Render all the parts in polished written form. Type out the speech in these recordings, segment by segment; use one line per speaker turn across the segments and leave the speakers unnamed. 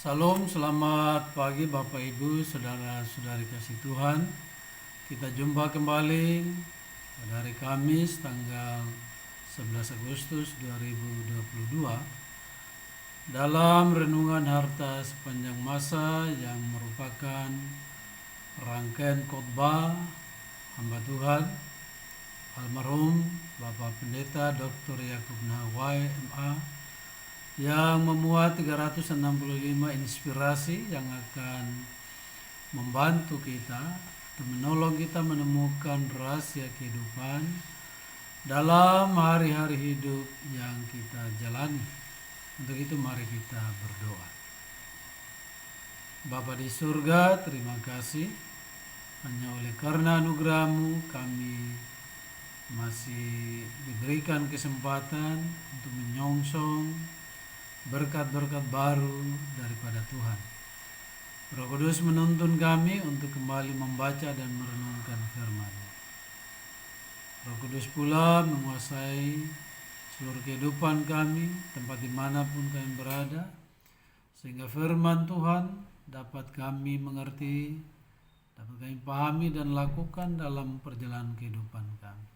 Salam, selamat pagi Bapak Ibu, saudara-saudari kasih Tuhan. Kita jumpa kembali pada hari Kamis tanggal 11 Agustus 2022 dalam renungan harta sepanjang masa yang merupakan rangkaian khotbah hamba Tuhan almarhum Bapak Pendeta Dr. Yakub Nahwai MA yang memuat 365 inspirasi yang akan membantu kita atau menolong kita menemukan rahasia kehidupan dalam hari-hari hidup yang kita jalani. Untuk itu mari kita berdoa. Bapa di surga, terima kasih hanya oleh karena anugerah-Mu kami masih diberikan kesempatan untuk menyongsong berkat-berkat baru daripada Tuhan. Roh Kudus menuntun kami untuk kembali membaca dan merenungkan firman. Roh Kudus pula menguasai seluruh kehidupan kami, tempat dimanapun kami berada, sehingga firman Tuhan dapat kami mengerti, dapat kami pahami dan lakukan dalam perjalanan kehidupan kami.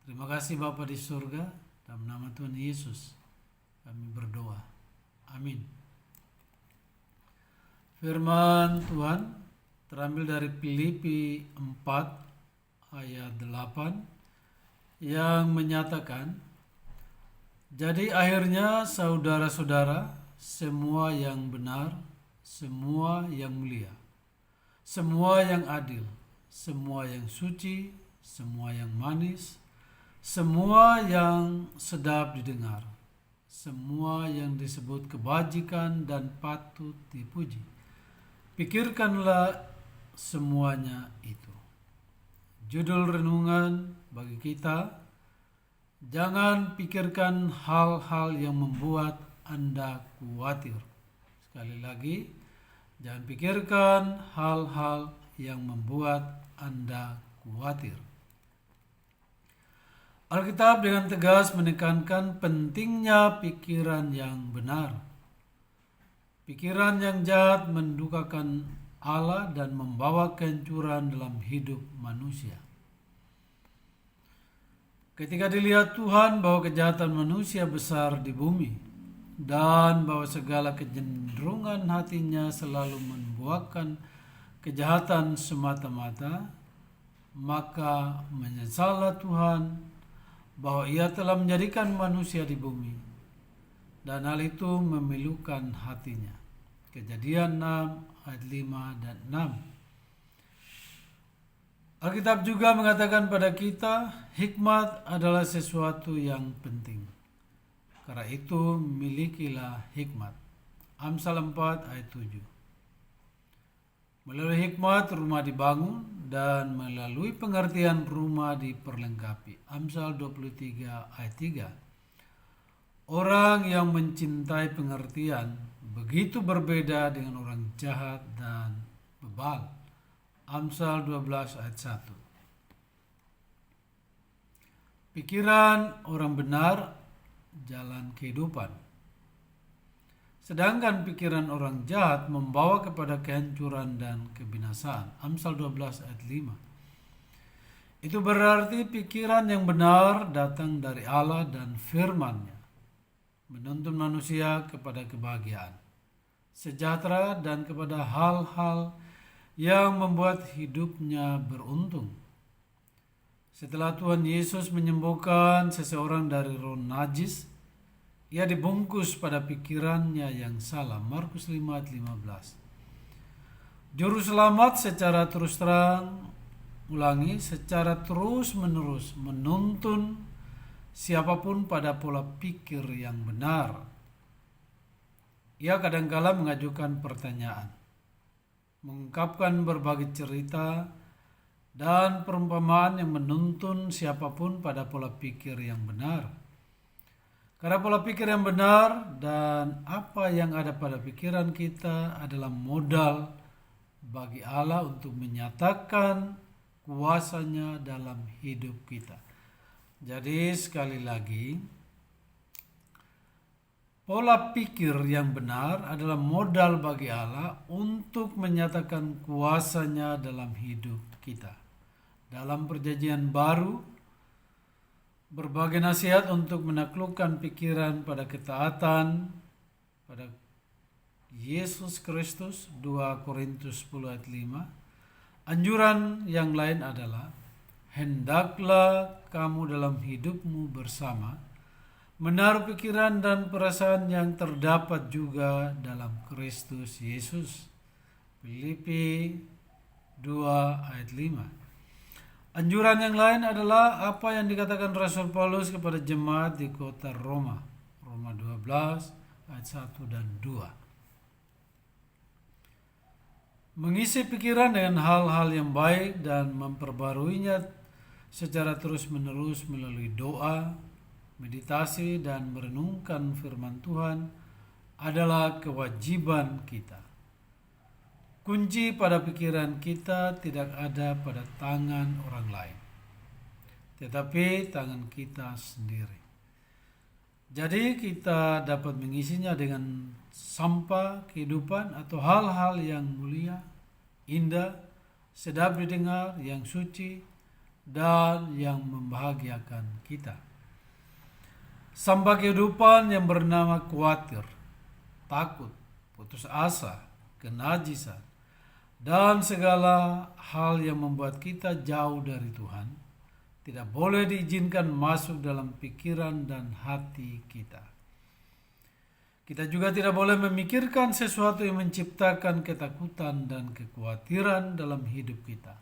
Terima kasih Bapa di surga, dalam nama Tuhan Yesus kami berdoa. Amin. Firman Tuhan terambil dari Filipi 4 ayat 8 yang menyatakan, jadi akhirnya saudara-saudara, semua yang benar, semua yang mulia, semua yang adil, semua yang suci, semua yang manis, semua yang sedap didengar, semua yang disebut kebajikan dan patut dipuji, pikirkanlah semuanya itu. Judul renungan bagi kita, jangan pikirkan hal-hal yang membuat Anda khawatir. Sekali lagi, jangan pikirkan hal-hal yang membuat Anda khawatir. Alkitab dengan tegas menekankan pentingnya pikiran yang benar. Pikiran yang jahat mendukakan Allah dan membawa kehancuran dalam hidup manusia. Ketika dilihat Tuhan bahwa kejahatan manusia besar di bumi dan bahwa segala kecenderungan hatinya selalu membuahkan kejahatan semata-mata, maka menyesallah Tuhan bahwa Ia telah menjadikan manusia di bumi, dan hal itu memilukan hatinya. Kejadian 6 ayat 5 dan 6. Alkitab juga mengatakan pada kita, hikmat adalah sesuatu yang penting. Karena itu milikilah hikmat. Amsal 4 ayat 7. Melalui hikmat rumah dibangun dan melalui pengertian rumah diperlengkapi. Amsal 23 ayat 3. Orang yang mencintai pengertian begitu berbeda dengan orang jahat dan bebal. Amsal 12 ayat 1. Pikiran orang benar jalan kehidupan. Sedangkan pikiran orang jahat membawa kepada kehancuran dan kebinasaan. Amsal 12 ayat 5. Itu berarti pikiran yang benar datang dari Allah dan firman-Nya, menuntun manusia kepada kebahagiaan, sejahtera, dan kepada hal-hal yang membuat hidupnya beruntung. Setelah Tuhan Yesus menyembuhkan seseorang dari roh najis, Ia dibungkus pada pikirannya yang salah. Markus 5 ayat 15. Juru selamat secara terus menerus menuntun siapapun pada pola pikir yang benar. Ia kadangkala mengajukan pertanyaan, mengungkapkan berbagai cerita dan perumpamaan yang menuntun siapapun pada pola pikir yang benar. Karena pola pikir yang benar dan apa yang ada pada pikiran kita adalah modal bagi Allah untuk menyatakan kuasa-Nya dalam hidup kita. Jadi sekali lagi, Pola pikir yang benar adalah modal bagi Allah untuk menyatakan kuasa-Nya dalam hidup kita. Dalam perjanjian baru, berbagai nasihat untuk menaklukkan pikiran pada ketaatan pada Yesus Kristus, 2 Korintus 10 ayat 5. Anjuran yang lain adalah, hendaklah kamu dalam hidupmu bersama menaruh pikiran dan perasaan yang terdapat juga dalam Kristus Yesus. Filipi 2 ayat 5. Anjuran yang lain adalah apa yang dikatakan Rasul Paulus kepada jemaat di kota Roma. Roma 12 ayat 1 dan 2. Mengisi pikiran dengan hal-hal yang baik dan memperbaruinya secara terus-menerus melalui doa, meditasi, dan merenungkan firman Tuhan adalah kewajiban kita. Kunci pada pikiran kita tidak ada pada tangan orang lain, tetapi tangan kita sendiri. Jadi kita dapat mengisinya dengan sampah kehidupan atau hal-hal yang mulia, indah, sedap didengar, yang suci, dan yang membahagiakan kita. Sampah kehidupan yang bernama khawatir, takut, putus asa, kenajisan, dan segala hal yang membuat kita jauh dari Tuhan tidak boleh diizinkan masuk dalam pikiran dan hati kita. Kita juga tidak boleh memikirkan sesuatu yang menciptakan ketakutan dan kekhawatiran dalam hidup kita.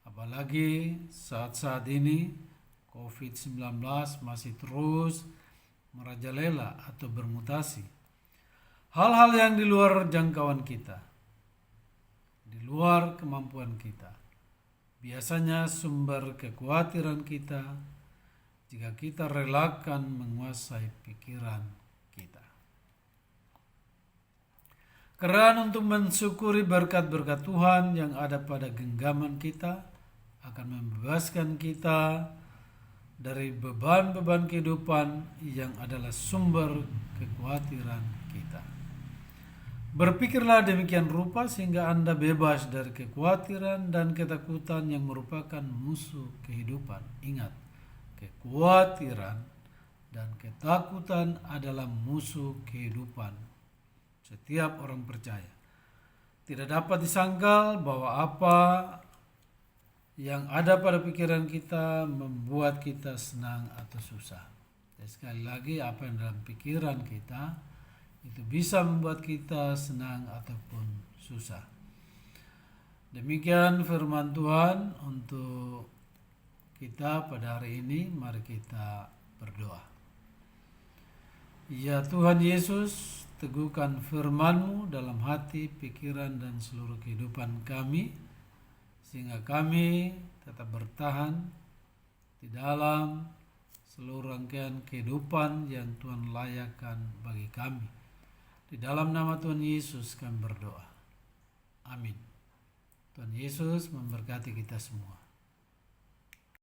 Apalagi saat-saat ini COVID-19 masih terus merajalela atau bermutasi. Hal-hal yang di luar jangkauan kita, di luar kemampuan kita, biasanya sumber kekhawatiran kita jika kita relakan menguasai pikiran kita. Keran untuk mensyukuri berkat-berkat Tuhan yang ada pada genggaman kita akan membebaskan kita dari beban-beban kehidupan yang adalah sumber kekhawatiran kita. Berpikirlah demikian rupa sehingga Anda bebas dari kekhawatiran dan ketakutan yang merupakan musuh kehidupan. Ingat, kekhawatiran dan ketakutan adalah musuh kehidupan setiap orang percaya. Tidak dapat disangkal bahwa apa yang ada pada pikiran kita membuat kita senang atau susah. Dan sekali lagi, apa yang dalam pikiran kita itu bisa membuat kita senang ataupun susah. Demikian firman Tuhan untuk kita pada hari ini. Mari kita berdoa. Ya Tuhan Yesus, teguhkan firman-Mu dalam hati, pikiran, dan seluruh kehidupan kami, sehingga kami tetap bertahan di dalam seluruh rangkaian kehidupan yang Tuhan layakkan bagi kami. Di dalam nama Tuhan Yesus kami berdoa. Amin. Tuhan Yesus memberkati kita semua.